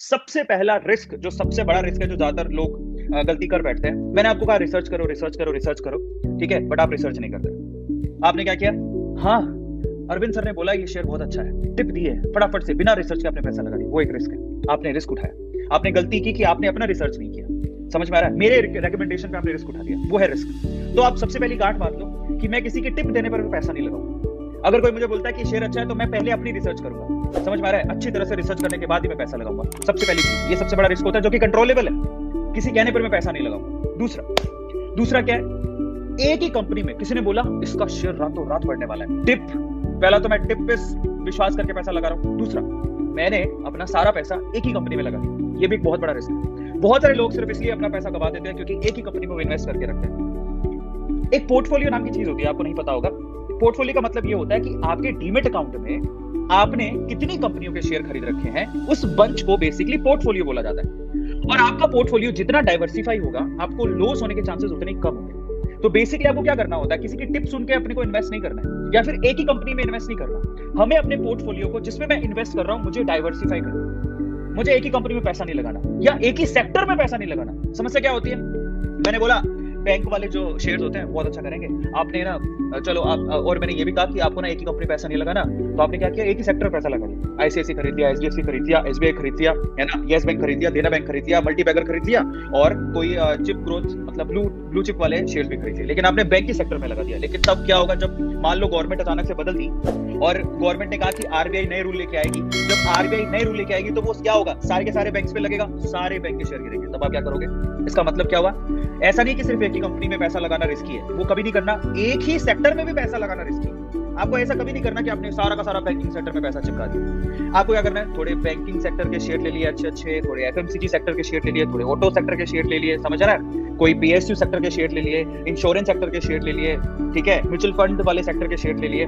सबसे पहला रिस्क, जो सबसे बड़ा रिस्क है, जो ज्यादातर लोग गलती कर बैठते हैं, मैंने आपको कहा रिसर्च करो रिसर्च करो रिसर्च करो, ठीक है, बट आप रिसर्च नहीं करते। आपने क्या किया? हाँ, अरविंद सर ने बोला ये शेयर बहुत अच्छा है, टिप दी है, फटाफट से बिना रिसर्च के आपने पैसा लगा दिया। वो एक रिस्क है, आपने रिस्क उठाया, आपने गलती की कि आपने अपना रिसर्च नहीं किया। समझ में आ रहा है? मेरे रिकमेंडेशन पे आपने रिस्क उठा दिया, वो है रिस्क। तो आप सबसे पहली गांठ बांध लो कि मैं किसी की टिप देने पर पैसा नहीं लगाऊंगा। अगर कोई मुझे बोलता है कि शेयर अच्छा है तो मैं पहले अपनी रिसर्च करूंगा। समझ में आ रहा है? अच्छी तरह से रिसर्च करने के बाद ही मैं पैसा लगाऊंगा। सबसे पहली चीज, ये सबसे बड़ा रिस्क होता है जो कि कंट्रोलेबल है, किसी कहने पर मैं पैसा नहीं लगाऊंगा। दूसरा क्या है? एक ही कंपनी में किसी ने बोला इसका शेयर रातों रात बढ़ने वाला है, टिप। पहला तो मैं टिप पे विश्वास करके पैसा लगा रहा हूं। दूसरा, मैंने अपना सारा पैसा एक ही कंपनी में लगा दिया। ये भी एक बहुत बड़ा रिस्क है। बहुत सारे लोग सिर्फ इसलिए अपना पैसा गवा देते हैं क्योंकि एक ही कंपनी में वो इन्वेस्ट करके रखते हैं। एक पोर्टफोलियो नाम की चीज होती है, आपको नहीं पता होगा। पोर्टफोलियो का मतलब ये होता है कि आपके डीमेट अकाउंट में आपने कितनी कंपनियों के शेयर खरीद रखे हैं, उस बंच को बेसिकली पोर्टफोलियो बोला जाता है। और आपका पोर्टफोलियो जितना डाइवर्सिफाई होगा, आपको लॉस होने के चांसेस उतने ही कम होंगे। तो बेसिकली आपको क्या करना होता है? किसी की टिप सुन के अपने को इन्वेस्ट नहीं करना है, या फिर एक ही कंपनी में इन्वेस्ट नहीं करना। हमें अपने पोर्टफोलियो को, जिसमें मैं इन्वेस्ट कर रहा हूं, मुझे डाइवर्सिफाई करना। मुझे एक ही कंपनी में पैसा नहीं लगाना, या एक ही सेक्टर में पैसा नहीं लगाना। समस्या क्या होती है? मैंने बोला बैंक वाले जो शेयर्स होते हैं बहुत अच्छा करेंगे, आपने ना चलो आप, और मैंने ये भी कहा कि आपको ना एक ही कंपनी पैसा नहीं लगाना, तो आपने क्या किया? एक ही सेक्टर पैसा लगा दिया। आईसीआईसी खरीद लिया, एचडीएफसी खरीद लिया, एसबीआई खरीद लिया, है ना, यस बैंक खरीद लिया, देना बैंक खरीद लिया, मल्टीबैगर खरीद लिया, और कोई चिप ग्रोथ मतलब ब्लू चिप वाले शेयर्स भी खरीद लिए, लेकिन आपने बैंक के सेक्टर में लगा दिया। लेकिन तब क्या होगा? जब मान लो गवर्नमेंट अचानक से बदल दी और गवर्नमेंट ने कहा कि आरबीआई नए रूल लेके आएगी, जब आरबीआई नए रूल लेके आएगी तो वो क्या होगा? सारे के सारे बैंक्स पे लगेगा, सारे बैंक के शेयर गिरेंगे। तब आप क्या करोगे? इसका मतलब क्या हुआ? ऐसा नहीं कि सिर्फ एक ही कंपनी में पैसा लगाना रिस्की है, वो कभी नहीं करना। एक ही सेक्टर में भी पैसा लगाना रिस्की है। आपको ऐसा कभी नहीं करना कि आपने सारा का सारा बैंकिंग सेक्टर में पैसा चिपका दिया। आपको क्या करना है? थोड़े बैंकिंग सेक्टर के शेयर ले लिए अच्छे, थोड़े एफएमसीजी सेक्टर के शेयर ले लिए, थोड़े ऑटो सेक्टर के शेयर ले लिए, समझ रहा है, कोई पीएसयू सेक्टर के शेयर ले लिए, इंश्योरेंस सेक्टर के शेयर ले लिए, ठीक है, म्यूचुअल फंड वाले सेक्टर के शेयर ले लिए।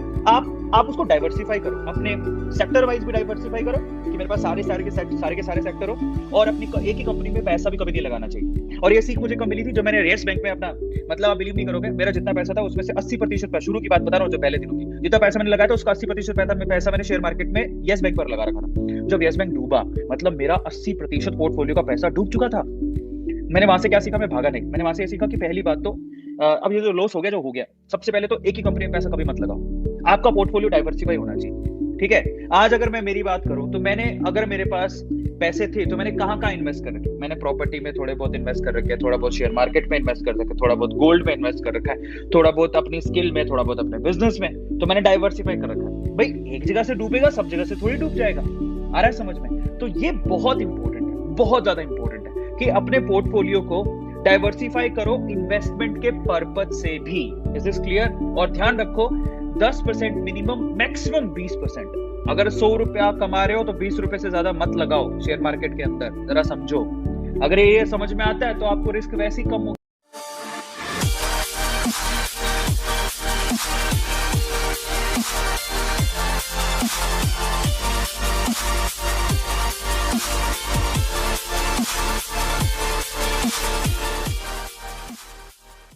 आप उसको डाइवर्सिफाई करो, अपने सेक्टर वाइज भी डाइवर्सिफाई करो कि मेरे पास सारे के सारे सेक्टर हो, और अपनी एक ही कंपनी में पैसा भी कभी नहीं लगाना चाहिए। और ये सीख मुझे कब मिली थी? जब मैंने रेस बैंक में अपना, मतलब आप बिलीव नहीं करोगे, मेरा जितना पैसा था उसमें से 80%, शुरू की बात बता रहा हूँ, जो पहले दिनों की, जितना पैसा मैंने लगाया था उसका 80% पैसा मैंने शेयर मार्केट में येस बैंक पर लगा रखा था। जब येस बैंक डूबा, मतलब मेरा 80% पोर्टफोलियो का पैसा डूब चुका था। मैंने वहां से क्या सीखा? मैं भागा नहीं। मैंने वहां से ये सीखा कि पहली बात तो अब ये जो लॉस हो गया, जो हो गया, सबसे पहले तो एक ही कंपनी में पैसा कभी मत लगाओ। आपका पोर्टफोलियो डाइवर्सिफाई होना चाहिए, ठीक है। आज अगर मैं मेरी बात करूं तो मैंने, अगर मेरे पास पैसे थे तो मैंने कहां इन्वेस्ट कर रखे? मैंने प्रॉपर्टी में थोड़े बहुत इन्वेस्ट कर रखे हैं, थोड़ा बहुत शेयर मार्केट में इन्वेस्ट कर रखा है, थोड़ा बहुत गोल्ड में इन्वेस्ट कर रखा है, थोड़ा बहुत अपनी स्किल में, थोड़ा बहुत अपने बिजनेस में। तो मैंने डाइवर्सिफाई कर रखा है। भाई एक जगह से डूबेगा, सब जगह से थोड़ी डूब जाएगा। आ रहा है समझ में? तो ये बहुत इंपॉर्टेंट है, बहुत ज्यादा इंपॉर्टेंट है कि अपने पोर्टफोलियो को डाइवर्सिफाई करो इन्वेस्टमेंट के पर्पज से भी। Is this clear? और ध्यान रखो 10% मिनिमम, मैक्सिमम 20%। अगर 100 रुपया कमा रहे हो तो 20 रुपए से ज्यादा मत लगाओ शेयर मार्केट के अंदर। जरा समझो, अगर ये समझ में आता है तो आपको रिस्क वैसे ही कम हो